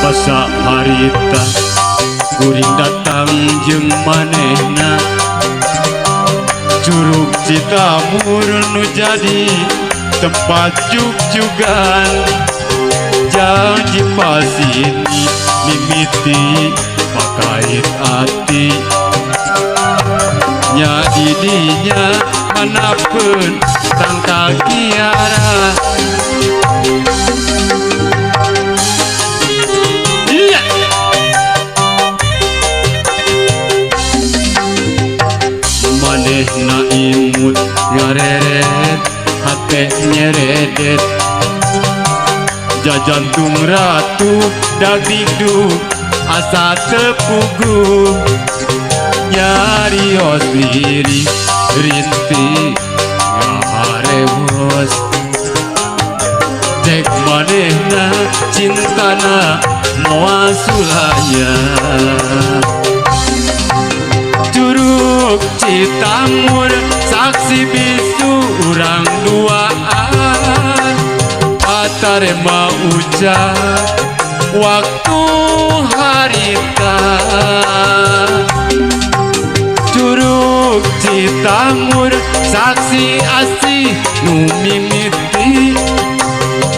Masa harita kuring datang jeung manehna Curug Citamur nu jadi tempat jug-jugan janji pasini mimiti pakait ati nya didinya manapeun tangka kiara manehna imut ngareret hate nyeredet jajantung ratu dagdikduk asa tepugu nyarios lirik rintik ngaharewos cek manehna cintana moal sulaya Curug Citamur saksi bisu urang duaan patarema ucap waktu harita Curug Citamur saksi asih nu mimiti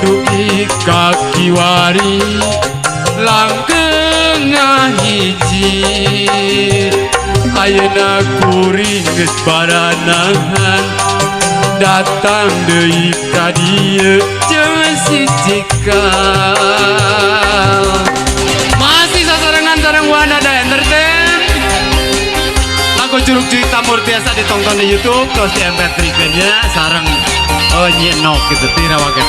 dugi kakiwari langgeng ngahiji ayeuna kuring geus baranahan datang deui ka dieu jeung sicikal masih sasarangan sareng Wanada Entertain lagu Curug Citamur biasa ditonton di YouTube terus di MP3-nya sareng nyinok gitu tira wae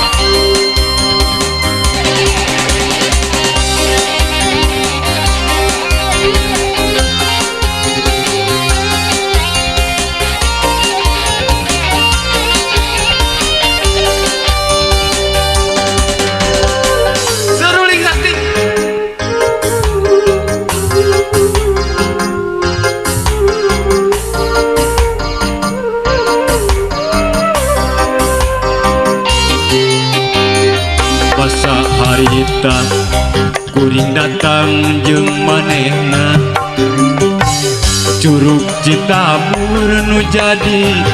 Masa harita kuring datang jeung manehna Curug Citamur nu jadi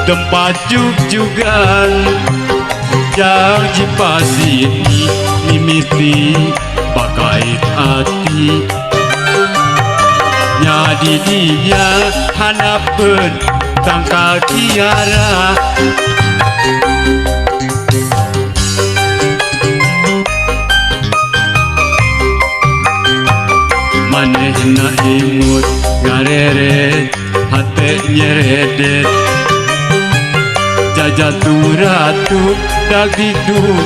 tempat jug-jugan janji pasini mimiti pakait ati nya didinya hanapeun tangka kiara manehna imut ngareret hate nyeredet jajatung ratu dagdikduk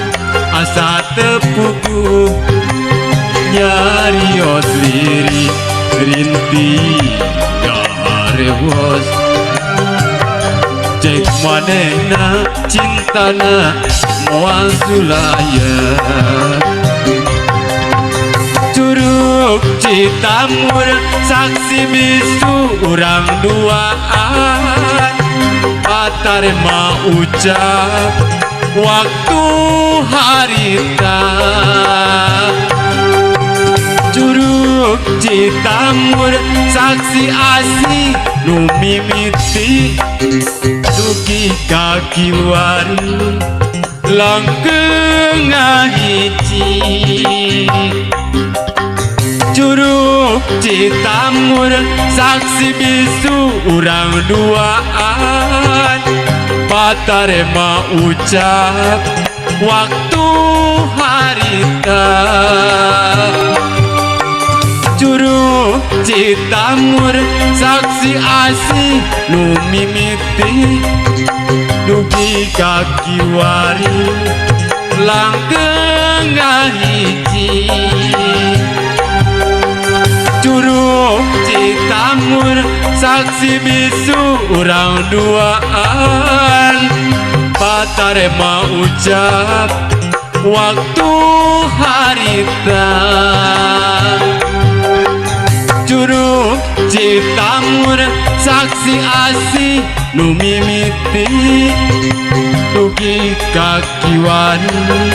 asa tepugu nyarios lirik rintik ngaharewos cek manehna cintana moal sulaya Curug Citamur saksi bisu urang duaan patarema ucap waktu harita Curug Citamur saksi asih nu mimiti dugi kakiwari langgeng ngahiji Curug Citamur saksi bisu urang duaan patarema ucap waktu harita Curug Citamur saksi asih nu mimiti dugi kakiwari langgeng ngahiji Curug Citamur saksi bisu urang duaan patarema ucap waktu harita Curug Citamur saksi asih nu mimiti dugi kakiwani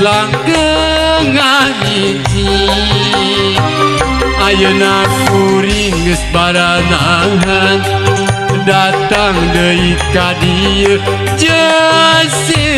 langgeng tengah hiji ayeuna kuring geus baranahan datang deui ka dieu Jessica